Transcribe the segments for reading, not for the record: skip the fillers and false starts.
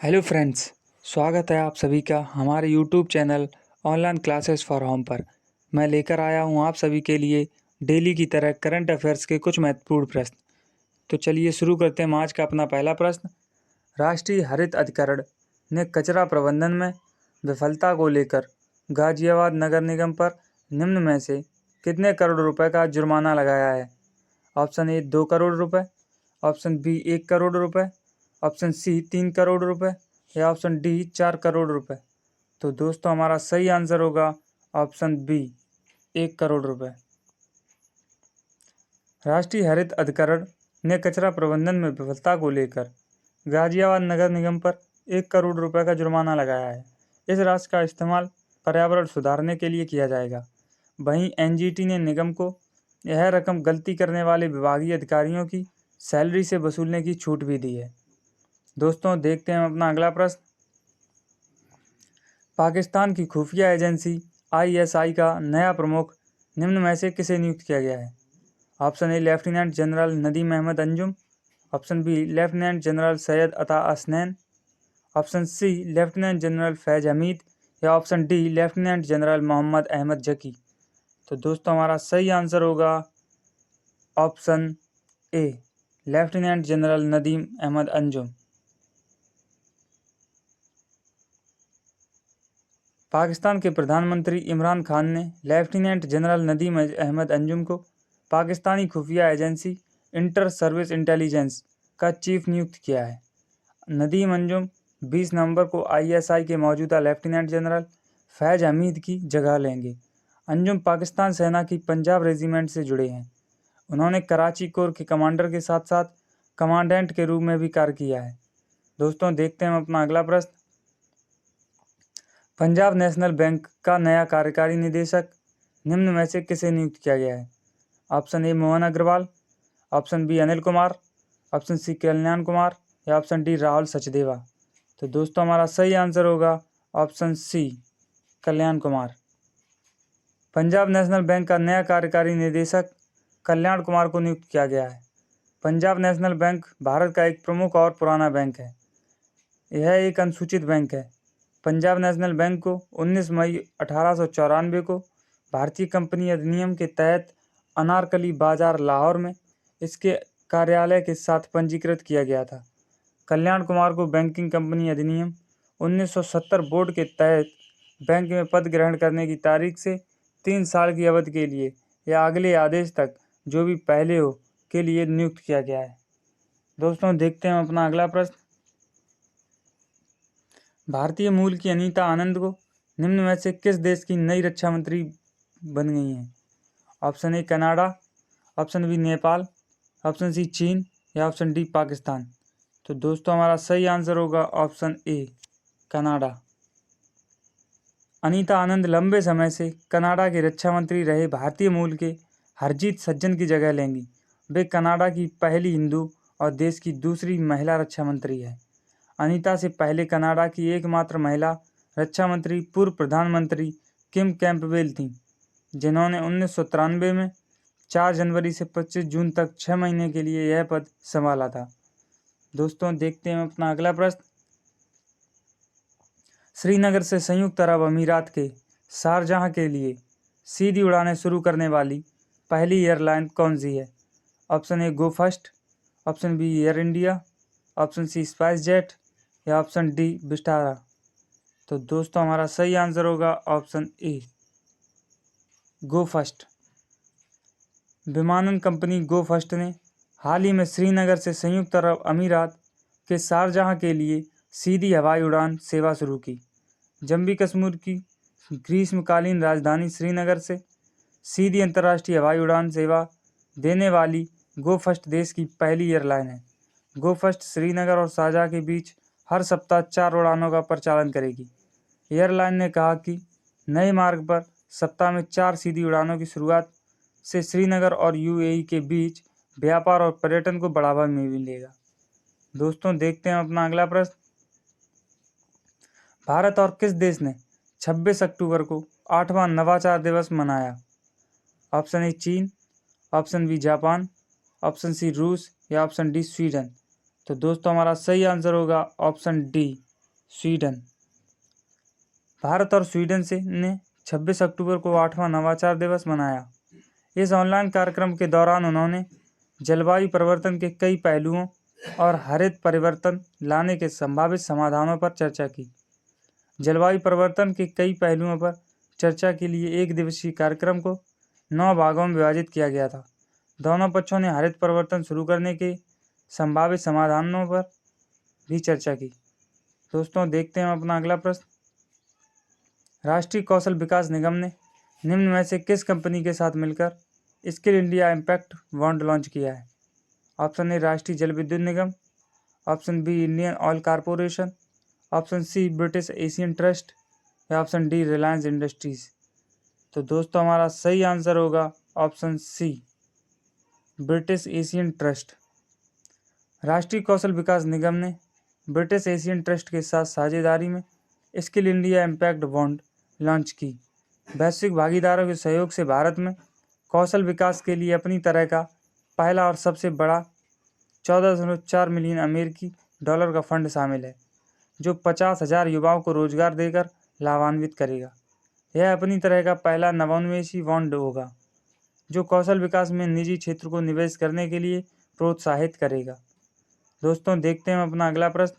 Hello friends, स्वागत है आप सभी का हमारे YouTube channel online classes for home पर। मैं लेकर आया हूं आप सभी के लिए डेली की तरह करंट अफेयर्स के कुछ महत्वपूर्ण प्रश्न। तो चलिए शुरू करते हैं आज का अपना पहला प्रश्न। राष्ट्रीय हरित अधिकरण ने कचरा प्रबंधन में विफलता को लेकर गाजियाबाद नगर निगम पर निम्न में से कितने करोड़ रुपए का जुर्माना लगाया है? ऑप्शन ए 2 करोड़ रुपए, ऑप्शन बी 1 करोड़ रुपए, ऑप्शन सी 3 करोड़ रुपए या ऑप्शन डी 4 करोड़ रुपए। तो दोस्तों हमारा सही आंसर होगा ऑप्शन बी 1 करोड़ रुपए। राष्ट्रीय हरित अधिकरण ने कचरा प्रबंधन में विफलता को लेकर गाजियाबाद नगर निगम पर 1 करोड़ रुपए का जुर्माना लगाया है। इस राशि का इस्तेमाल पर्यावरण सुधारने के लिए किया जाएगा। वहीं एनजीटी ने निगम को यह रकम गलती करने वाले विभागीय अधिकारियों की सैलरी से वसूलने की छूट भी दी है। दोस्तों देखते हैं अपना अगला प्रश्न। पाकिस्तान की खुफिया एजेंसी आईएसआई का नया प्रमुख निम्न में से किसे नियुक्त किया गया है? Option A lieutenant general Nadeem Ahmed Anjum, option B lieutenant general Syed Ata Hasnain, option C lieutenant general Faiz Hameed या option D lieutenant general Mohammad Ahmed Zaki. तो दोस्तों हमारा सही आंसर होगा option A lieutenant general Nadeem Ahmed Anjum. Pakistan के प्रधानमंत्री इमरान खान ने लेफ्टिनेंट जनरल नदीम अहमद अंजुम को पाकिस्तानी खुफिया एजेंसी इंटर सर्विस इंटेलिजेंस का चीफ नियुक्त किया है। नदीम अंजुम 20 नवंबर को आईएसआई के मौजूदा लेफ्टिनेंट जनरल फैज हमीद की जगह लेंगे। अंजुम पाकिस्तान सेना की पंजाब रेजिमेंट से जुड़े हैं। उन्होंने कराची कोर के कमांडर के साथ साथ कमांडेंट के रूप में भी कार्य किया है। दोस्तों देखते हैं हम अपना अगला प्रश्न। पंजाब नेशनल बैंक का नया कार्यकारी निदेशक निम्न में से किसे नियुक्त किया गया है? Option A Mohan Agarwal, option B Anil Kumar, option C Kalyan Kumar या ऑप्शन डी राहुल सचदेवा। तो दोस्तों हमारा सही आंसर होगा option C Kalyan Kumar. Punjab national bank का नया कार्यकारी निदेशक कल्याण कुमार को नियुक्त किया गया है। पंजाब नेशनल बैंक भारत का एक प्रमुख और पुराना बैंक है। यह एक अनुसूचित बैंक है। पंजाब नेशनल बैंक को 19 मई 1894 को भारतीय कंपनी अधिनियम के तहत अनारकली बाजार लाहौर में इसके कार्यालय के साथ पंजीकृत किया गया था। कल्याण कुमार को बैंकिंग कंपनी अधिनियम 1970 बोर्ड के तहत बैंक में पद ग्रहण करने की तारीख से 3 साल की अवधि के लिए या अगले आदेश तक जो भी पहले हो के लिए नियुक्त किया गया है। दोस्तों देखते हैं अपना अगला प्रश्न। भारतीय मूल की अनीता आनंद को निम्न में से किस देश की नई रक्षा मंत्री बन गई हैं? Option A Canada, option B Nepal, option C चीन या ऑप्शन डी पाकिस्तान। तो दोस्तों हमारा सही आंसर होगा ऑप्शन ए कनाडा। अनीता आनंद लंबे समय से कनाडा के रक्षा मंत्री रहे भारतीय मूल के हरजीत सज्जन की जगह लेंगी। वे कनाडा की पहली हिंदू और देश की दूसरी महिला रक्षा मंत्री है। अनीता से पहले कनाडा की एकमात्र महिला रक्षा मंत्री पूर्व प्रधानमंत्री किम कैंपबेल थीं, जिन्होंने 1993 में 4 जनवरी से 25 जून तक 6 महीने के लिए यह पद संभाला था। दोस्तों देखते हैं अपना अगला प्रश्न। श्रीनगर से संयुक्त अरब अमीरात के शारजाह के लिए सीधी उड़ानें शुरू करने वाली पहली एयरलाइन कौन सी है? Option A Go First, option B Air India, option C SpiceJet या ऑप्शन डी विस्टारा। तो दोस्तों हमारा सही आंसर होगा ऑप्शन ए गो फर्स्ट। विमानन कंपनी गो फर्स्ट ने हाल ही में श्रीनगर से संयुक्त अरब अमीरात के शारजाह के लिए सीधी हवाई उड़ान सेवा शुरू की। जम्मू कश्मीर की ग्रीष्मकालीन राजधानी श्रीनगर से सीधी अंतर्राष्ट्रीय हवाई उड़ान सेवा देने वाली गो फर्स्ट देश की पहली एयरलाइन है। गो फर्स्ट श्रीनगर और शारजाह के बीच हर सप्ताह 4 उड़ानों का परिचालन करेगी। एयरलाइन ने कहा कि नए मार्ग पर सप्ताह में 4 सीधी उड़ानों की शुरुआत से श्रीनगर और यूएई के बीच व्यापार और पर्यटन को बढ़ावा मिलेगा। दोस्तों देखते हैं अपना अगला प्रश्न। भारत और किस देश ने 26 अक्टूबर को 8वां नवाचार दिवस मनाया? ऑप्शन ए चीन, option B Japan, option C रूस या ऑप्शन डी स्वीडन। तो दोस्तों हमारा सही आंसर होगा ऑप्शन डी स्वीडन। भारत और स्वीडन ने 26 अक्टूबर को 8वां नवाचार दिवस मनाया। इस ऑनलाइन कार्यक्रम के दौरान उन्होंने जलवायु परिवर्तन के कई पहलुओं और हरित परिवर्तन लाने के संभावित समाधानों पर चर्चा की। जलवायु परिवर्तन के कई पहलुओं पर चर्चा के लिए एक दिवसीय कार्यक्रम को 9 भागों में विभाजित किया गया था। दोनों पक्षों ने हरित परिवर्तन शुरू करने के संभावित समाधानों पर भी चर्चा की। दोस्तों, देखते हैं अपना अगला प्रश्न। राष्ट्रीय कौशल विकास निगम ने निम्न में से किस कंपनी के साथ मिलकर skill India impact bond launch किया है? Option A Rashtriya Jal Vidyut Nigam, option B Indian oil corporation, option C British Asian trust या ऑप्शन डी रिलायंस इंडस्ट्रीज। तो दोस्तों, हमारा सही आंसर होगा option C British Asian trust. राष्ट्रीय कौशल विकास निगम ने ब्रिटिश एशियन ट्रस्ट के साथ साझेदारी में skill India impact bond launch की। वैश्विक भागीदारों के सहयोग से भारत में कौशल विकास के लिए अपनी तरह का पहला और सबसे बड़ा 14.4 मिलियन अमेरिकी डॉलर का फंड शामिल है, जो 50,000 युवाओं को रोजगार देकर लाभान्वित करेगा। यह अपनी तरह का पहला नवोन्मेषी बॉन्ड होगा जो कौशल विकास में निजी क्षेत्र को निवेश करने के लिए प्रोत्साहित करेगा। दोस्तों, देखते हैं अपना अगला प्रश्न।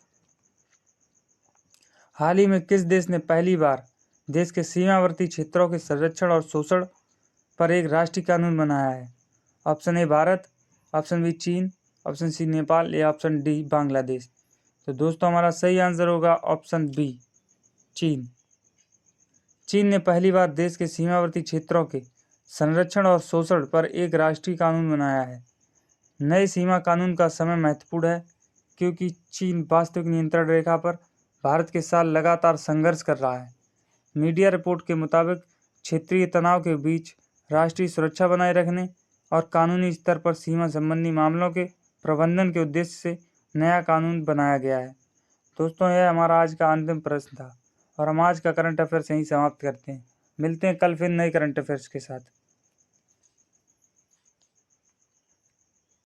हाल ही में किस देश ने पहली बार देश के सीमावर्ती क्षेत्रों के संरक्षण और शोषण पर एक राष्ट्रीय कानून बनाया है? Option A Bharat, option B चीन, ऑप्शन सी नेपाल या ऑप्शन डी बांग्लादेश। तो दोस्तों, हमारा सही आंसर होगा ऑप्शन बी चीन। चीन ने पहली बार देश के सीमावर्ती क्षेत्रों के संरक्षण और शोषण पर एक राष्ट्रीय कानून बनाया है। नए सीमा कानून का समय महत्वपूर्ण है क्योंकि चीन वास्तविक नियंत्रण रेखा पर भारत के साथ लगातार संघर्ष कर रहा है। मीडिया रिपोर्ट के मुताबिक क्षेत्रीय तनाव के बीच राष्ट्रीय सुरक्षा बनाए रखने और कानूनी स्तर पर सीमा संबंधी मामलों के प्रबंधन के उद्देश्य से नया कानून बनाया गया है। दोस्तों, यह हमारा आज का अंतिम प्रश्न था और हम आज का करंट अफेयर्स यहीं समाप्त करते हैं। मिलते हैं कल फिर नए करंट अफेयर्स के साथ।